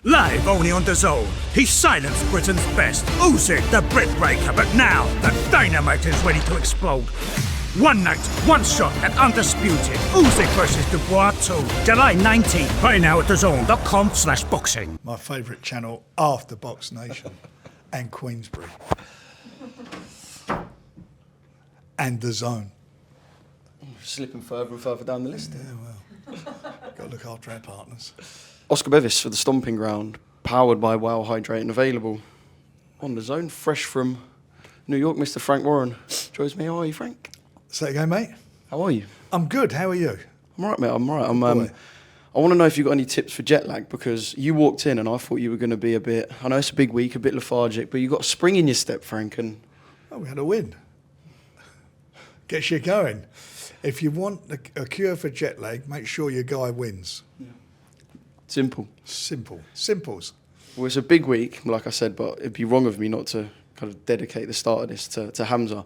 Live only on DAZN. He silenced Britain's best. Usyk, the Brit breaker, but now the dynamite is ready to explode. One night, one shot at Undisputed. Usyk versus Dubois 2. July 19th. Buy now at DAZN.com/boxing. My favourite channel after Box Nation and Queensbury. And DAZN. Slipping further and further down the list. Yeah, well, got to look after our partners. Oscar Bevis for the Stomping Ground, powered by Wow Hydrate and available on DAZN, fresh from New York, Mr. Frank Warren. Joins me. How are you, Frank? Say it again, mate. How are you? I'm good. How are you? I'm all right, mate. I'm all right. I want to know if you've got any tips for jet lag, because you walked in and I thought you were going to be a bit, I know it's a big week, a bit lethargic, but you got a spring in your step, Frank. And oh, we had a win. Gets you going. If you want a cure for jet lag, make sure your guy wins. Yeah. Simple. Simples. Well, it's a big week, like I said, but it'd be wrong of me not to kind of dedicate the start of this to Hamza.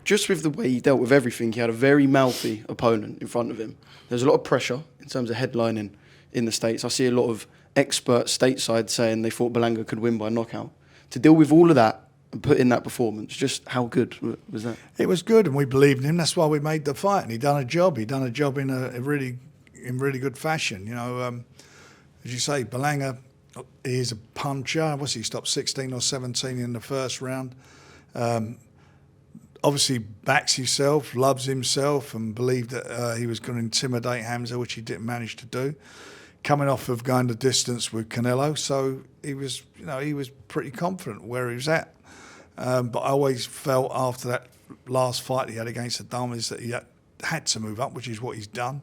Just with the way he dealt with everything, he had a very mouthy opponent in front of him. There's a lot of pressure in terms of headlining in the States. I see a lot of experts stateside saying they thought Berlanga could win by knockout. To deal with all of that and put in that performance, just how good was that? It was good, and we believed in him. That's why we made the fight, and he done a job. He done a job in a really good fashion. You know, as you say, Berlanga, he is a puncher. He stopped 16 or 17 in the first round. Obviously backs himself, loves himself, and believed that he was going to intimidate Hamza, which he didn't manage to do. Coming off of going the distance with Canelo, so he was pretty confident where he was at. But I always felt after that last fight he had against Adames that he had to move up, which is what he's done.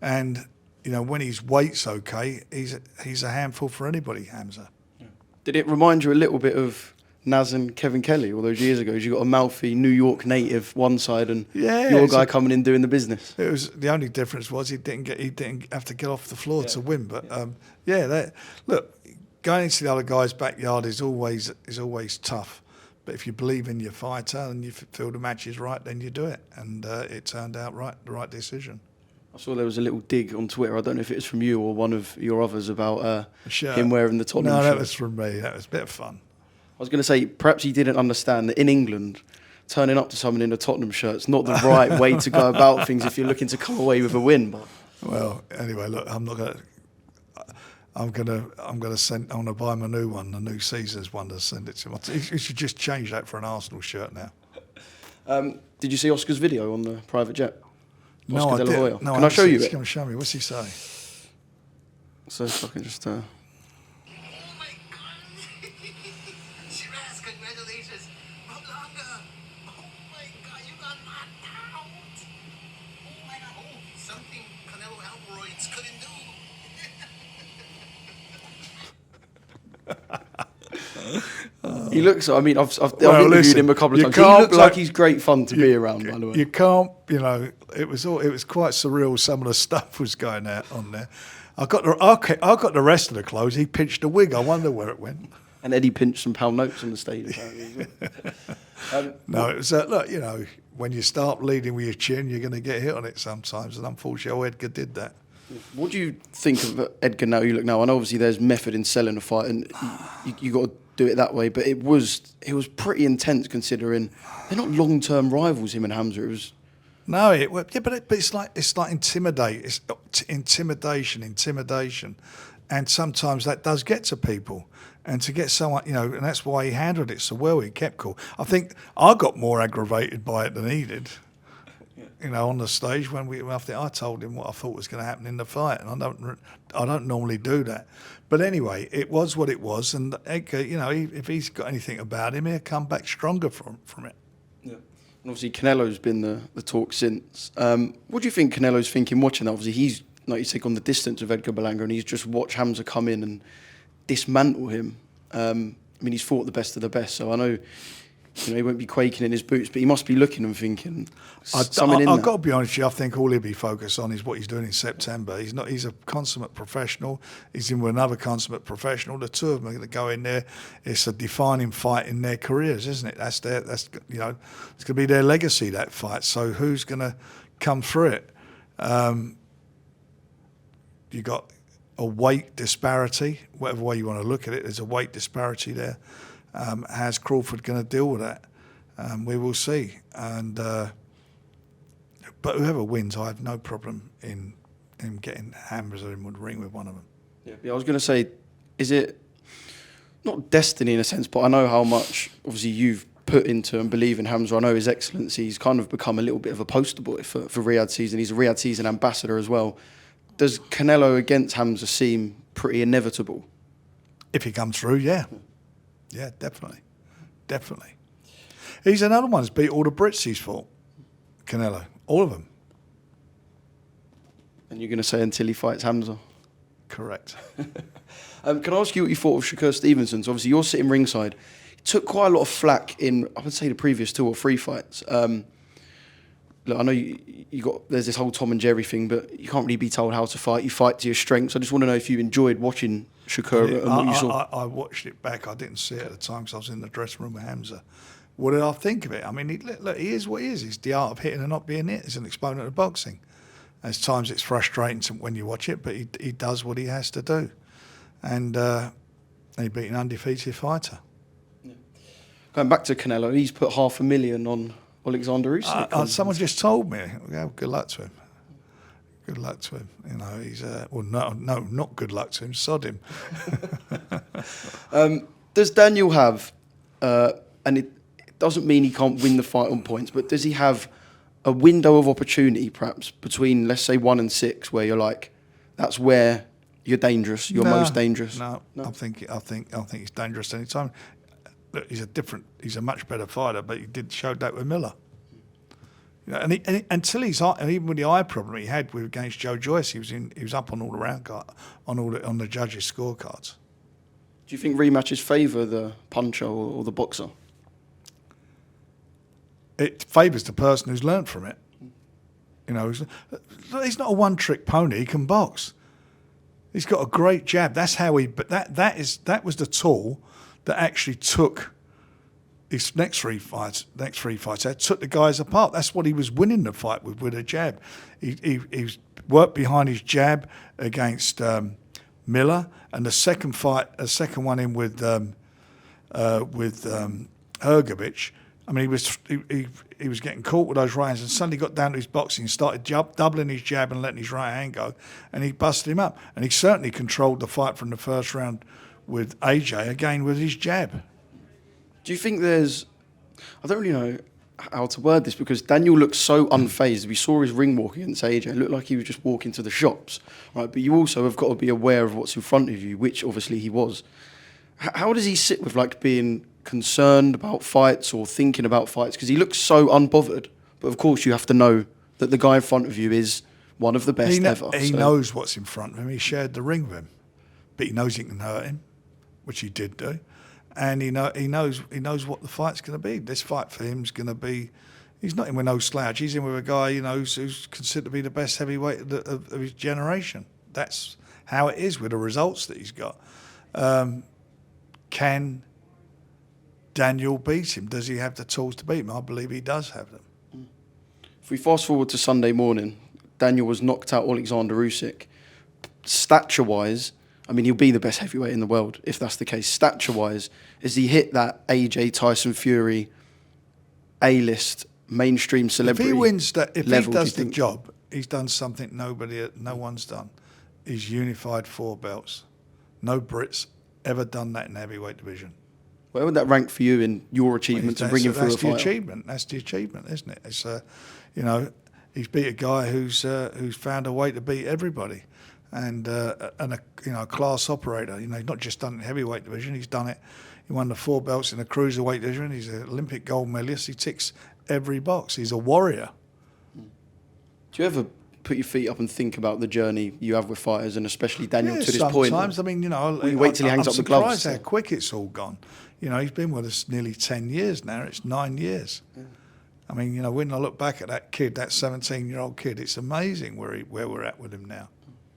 And when his weight's okay, he's a handful for anybody, Hamza. Yeah. Did it remind you a little bit of DAZN Kevin Kelly all those years ago? You got a mouthy New York native one side and your guy coming in doing the business. It was the only difference was he didn't have to get off the floor to win. But look, going into the other guy's backyard is always tough. But if you believe in your fighter and you feel the match is right, then you do it. And it turned out the right decision. I saw there was a little dig on Twitter. I don't know if it was from you or one of your others about him wearing the Tottenham shirt. No, that was from me. That was a bit of fun. I was going to say, perhaps he didn't understand that in England, turning up to someone in a Tottenham shirt's not the right way to go about things if you're looking to come away with a win. But well, anyway, look, I'm gonna buy him a new one, the new Caesars one, to send it to him. You should just change that for an Arsenal shirt now. Did you see Oscar's video on the private jet? No, I didn't. No, can I show you it? Come and show me. What's he say? So if I can just... Oh my God! Shiraz, congratulations! Berlanga! Oh my God, you got knocked out! Oh my God! Oh, something Canelo Alvarez couldn't do. He looks... I mean, I've interviewed him a couple of times. He looks like he's great fun to be around, by the way. You can't, it was quite surreal. Some of the stuff was going out on there. I got the rest of the clothes. He pinched a wig. I wonder where it went. And Eddie pinched some pound notes on the stage. No, it was look. When you start leading with your chin, you're going to get hit on it sometimes. And unfortunately, Edgar did that. What do you think of Edgar now? You look now, and obviously there's method in selling a fight, and you got to do it that way. But it was pretty intense considering they're not long-term rivals. Him and Hamza. It was. No, but it's like intimidation, and sometimes that does get to people. And to get someone, and that's why he handled it so well. He kept cool. I think I got more aggravated by it than he did. On the stage after I told him what I thought was going to happen in the fight, and I don't normally do that. But anyway, it was what it was, and Edgar, if he's got anything about him, he'll come back stronger from it. Yeah. And obviously, Canelo's been the talk since. What do you think Canelo's thinking watching that? Obviously, he's, like you say, gone the distance of Edgar Berlanga, and he's just watched Hamza come in and dismantle him. I mean, he's fought the best of the best, so I know he won't be quaking in his boots, but he must be looking and thinking, I've got to be honest with you, I think all he'll be focused on is what he's doing in September. He's a consummate professional. He's in with another consummate professional. The two of them are going to go in there. It's a defining fight in their careers, isn't it? It's going to be their legacy, that fight. So who's going to come through it? You got a weight disparity, whatever way you want to look at it. There's a weight disparity there. How's Crawford going to deal with that? We will see. And but whoever wins, I have no problem in getting Hamza in the ring with one of them. Yeah, I was going to say, is it not destiny in a sense, but I know how much obviously you've put into and believe in Hamza. I know his excellency. He's kind of become a little bit of a poster boy for Riyadh season. He's a Riyadh season ambassador as well. Does Canelo against Hamza seem pretty inevitable? If he comes through, yeah. Yeah, definitely. Definitely. He's another one that's beat all the Brits he's fought. Canelo. All of them. And you're going to say until he fights Hamza? Correct. Can I ask you what you thought of Shakur Stevenson? So obviously you're sitting ringside. He took quite a lot of flack in, I would say, the previous 2 or 3 fights. Look, I know there's this whole Tom and Jerry thing, but you can't really be told how to fight. You fight to your strengths. I just want to know if you enjoyed watching Shakur and what you saw. I watched it back. I didn't see it at the time because I was in the dressing room with Hamza. What did I think of it? I mean, look, he is what he is. It's the art of hitting and not being hit. It's an exponent of boxing. At times it's frustrating when you watch it, but he does what he has to do. And he beat an undefeated fighter. Yeah. Going back to Canelo, he's put $500,000 on Oleksandr Usyk. Someone just told me. Yeah, good luck to him. Good luck to him. You know, he's no, not good luck to him. Sod him. Does Daniel have, and it doesn't mean he can't win the fight on points, but does he have a window of opportunity, perhaps between, let's say, 1 and 6, where you're like, that's where you're dangerous. You're most dangerous. No, I think he's dangerous anytime. Look, he's a much better fighter, but he did show that with Miller. You know, and until and even with the eye problem he had against Joe Joyce, he was up on all the round card, on the judges' scorecards. Do you think rematches favour the puncher or the boxer? It favours the person who's learnt from it. You know, he's not a one-trick pony. He can box. He's got a great jab. That's how he. But that was the tool that actually took his next three fights. That took the guys apart. That's what he was winning the fight with a jab. He worked behind his jab against Miller, and the second one in with Hergovich. I mean, he was getting caught with those right hands, and suddenly got down to his boxing and started doubling his jab and letting his right hand go, and he busted him up. And he certainly controlled the fight from the first round with AJ, again with his jab. Do you think there's... I don't really know how to word this, because Daniel looks so unfazed. We saw his ring walk against AJ. It looked like he was just walking to the shops, right? But you also have got to be aware of what's in front of you, which obviously he was. How does he sit with, like, being concerned about fights or thinking about fights? Because he looks so unbothered. But of course you have to know that the guy in front of you is one of the best ever. He knows what's in front of him. He shared the ring with him. But he knows he can hurt him, which he did do. And he knows what the fight's going to be. This fight for him is going to be... He's not in with no slouch. He's in with a guy, you know, who's considered to be the best heavyweight of his generation. That's how it is with the results that he's got. Can Daniel beat him? Does he have the tools to beat him? I believe he does have them. If we fast forward to Sunday morning, Daniel was knocked out Oleksandr Usyk. Stature-wise, I mean, he'll be the best heavyweight in the world, if that's the case. Stature-wise, has he hit that AJ Tyson Fury A-list mainstream celebrity If he wins that, if level, he does the job, he's done something no one's done. He's unified 4 belts. No Brits ever done that in the heavyweight division. Where would that rank for you in your achievements and bringing through a fighter? That's the achievement, isn't it? It's you know, he's beat a guy who's found a way to beat everybody, and a class operator. You know, he's not just done it in the heavyweight division. He's done it. He won the 4 belts in the cruiserweight division. He's an Olympic gold medalist. He ticks every box. He's a warrior. Do you ever put your feet up and think about the journey you have with fighters, and especially Daniel to this point? Sometimes, I mean, you know, you wait till he hangs up the gloves. I'm surprised how quick it's all gone. You know, he's been with us nearly 10 years now. It's 9 years. Yeah. I mean, you know, when I look back at that kid, that 17-year-old kid, it's amazing where we're at with him now.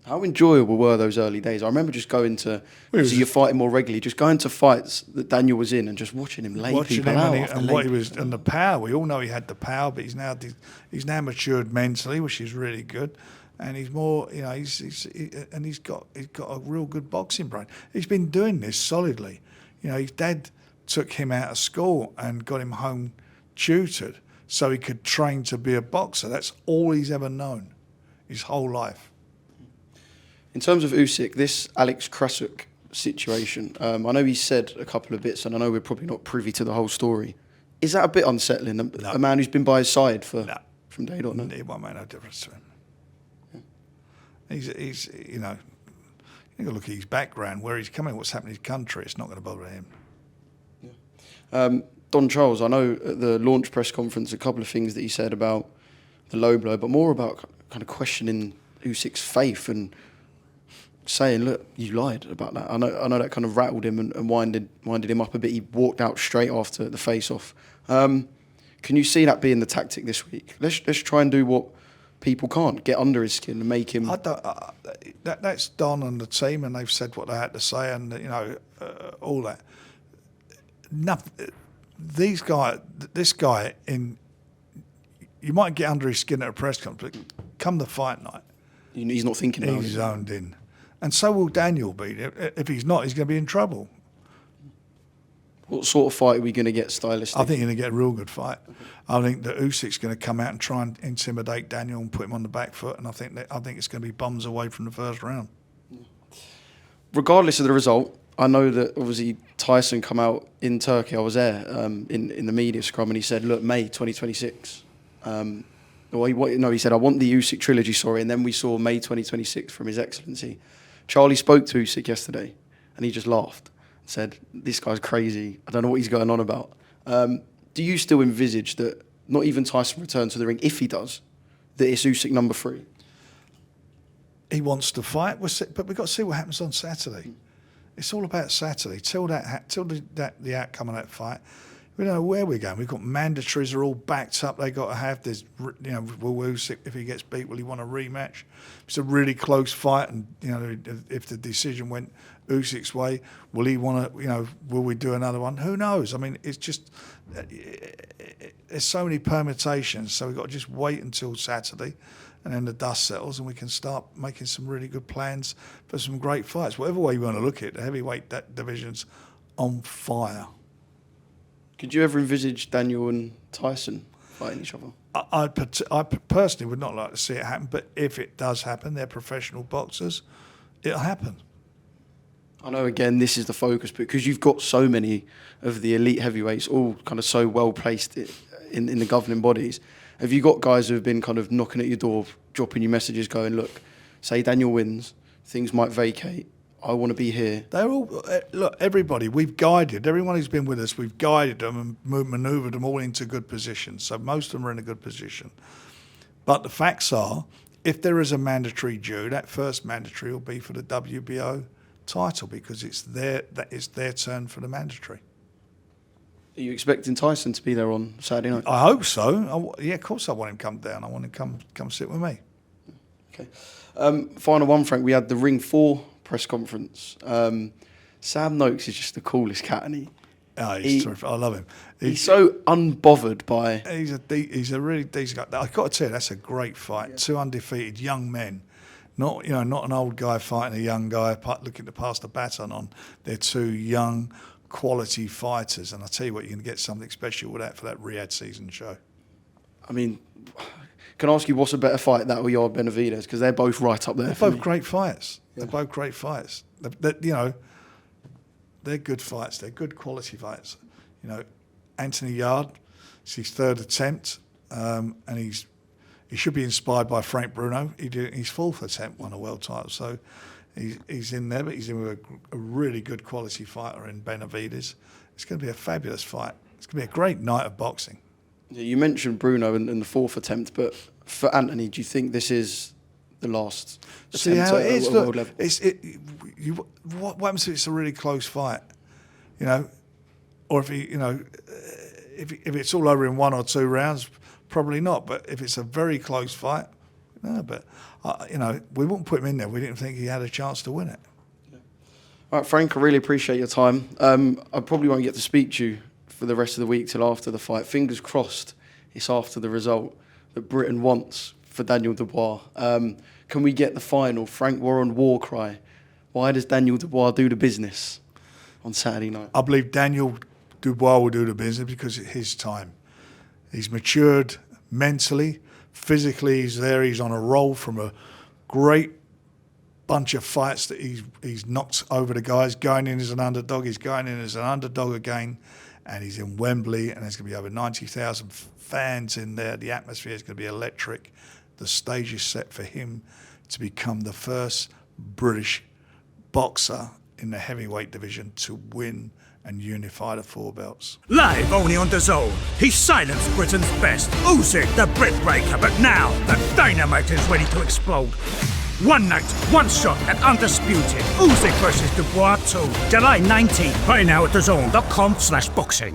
How enjoyable were those early days? I remember just going to, so you're fighting more regularly, just going to fights that Daniel was in and just watching him lay people out. And what he was, and the power. We all know he had the power, but he's now matured mentally, which is really good. and he's more, you know, he's got a real good boxing brain. He's been doing this solidly. You know, his dad took him out of school and got him home tutored so he could train to be a boxer. That's all he's ever known his whole life. In terms of Usyk, this Alex Krasuk situation, I know he said a couple of bits, and I know we're probably not privy to the whole story. Is that a bit unsettling? No. A man who's been by his side from day dot? No? It won't make no difference to him. He's you know, you got to look at his background, where he's coming, what's happening in his country. It's not going to bother him. Don Charles, I know at the launch press conference a couple of things that he said about the low blow, but more about kind of questioning Usyk's faith and saying, look, you lied about that. I know that kind of rattled him and winded him up a bit. He walked out straight after the face-off. Can you see that being the tactic this week? Let's try and do what people can't, get under his skin and make him... That's Don and the team, and they've said what they had to say, and, you know, all that. Nothing... This guy, you might get under his skin at a press conference, but come the fight night, he's not thinking about it. He's zoned in. And so will Daniel be. If he's not, he's going to be in trouble. What sort of fight are we going to get stylistically? I think you're going to get a real good fight. I think that Usyk's going to come out and try and intimidate Daniel and put him on the back foot, and I think it's going to be bombs away from the first round. Regardless of the result, I know that obviously Tyson come out in Turkey. I was there in the media scrum, and he said, "Look, May 2026." He said, "I want the Usyk trilogy." Sorry, and then we saw May 2026 from His Excellency. Charlie spoke to Usyk yesterday, and he just laughed and said, "This guy's crazy. I don't know what he's going on about." Do you still envisage that not even Tyson returns to the ring, if he does, that it's Usyk number 3? He wants to fight, but we've got to see what happens on Saturday. It's all about Saturday. Till the outcome of that fight, we don't know where we're going. We've got mandatories are all backed up. They got to have. There's, you know, will Usyk, if he gets beat, will he want a rematch? It's a really close fight, and you know, if the decision went Usyk's way, will he want to? You know, will we do another one? Who knows? I mean, it's just there's so many permutations. So we've got to just wait until Saturday, and then the dust settles, and we can start making some really good plans for some great fights. Whatever way you want to look at it, the heavyweight division's on fire. Could you ever envisage Daniel and Tyson fighting each other? I personally would not like to see it happen, but if it does happen, they're professional boxers, it'll happen. I know, again, this is the focus, but because you've got so many of the elite heavyweights all kind of so well placed in the governing bodies, have you got guys who have been kind of knocking at your door, dropping you messages going, look, say Daniel wins, things might vacate, I want to be here? They're all, look, everybody, we've guided, everyone who's been with us, we've guided them and manoeuvred them all into good positions. So most of them are in a good position. But the facts are, if there is a mandatory due, that first mandatory will be for the WBO title because it's their turn for the mandatory. Are you expecting Tyson to be there on Saturday night? I hope so. Yeah, of course I want him to come down. I want him to come sit with me. Okay. Final one, Frank. We had the Ring 4 press conference. Sam Noakes is just the coolest cat, isn't he? Oh, he's terrific. I love him. He's so unbothered by... He's a really decent guy. I've got to tell you, that's a great fight. Yeah. 2 undefeated young men. Not an old guy fighting a young guy looking to pass the baton on. They're 2 young, quality fighters, and I tell you what, you're going to get something special with that for that Riyadh season show. I mean, can I ask you what's a better fight, that or Yard Benavidez? Because they're both right up there. They're both great fights. Yeah. They're both great fights. They're good fights. They're good quality fights. You know, Anthony Yard, it's his 3rd attempt, and he should be inspired by Frank Bruno. He did his 4th attempt, won a world title. So he's in there, but he's in with a really good quality fighter in Benavidez. It's going to be a fabulous fight. It's going to be a great night of boxing. Yeah, you mentioned Bruno in the 4th attempt, but for Anthony, do you think this is the last See how it is? World Look, level? what happens if it's a really close fight? You know, or if if it's all over in 1 or 2 rounds, probably not. But if it's a very close fight, no. But we wouldn't put him in there. We didn't think he had a chance to win it. Yeah. All right, Frank, I really appreciate your time. I probably won't get to speak to you for the rest of the week till after the fight. Fingers crossed it's after the result that Britain wants for Daniel Dubois. Can we get the final? Frank Warren war cry. Why does Daniel Dubois do the business on Saturday night? I believe Daniel Dubois will do the business because it's his time. He's matured mentally, physically. He's there. He's on a roll from a great bunch of fights that he's knocked over the guys. Going in as an underdog, he's going in as an underdog again, and he's in Wembley, and there's going to be over 90,000 fans in there. The atmosphere is going to be electric. The stage is set for him to become the first British boxer in the heavyweight division to win and unify the 4 belts. Live only on DAZN, he silenced Britain's best. Usyk, the Brit breaker, but now the dynamite is ready to explode. One night, one shot at Undisputed. Usyk versus Dubois 2. July 19th. Buy now at DAZN.com/boxing.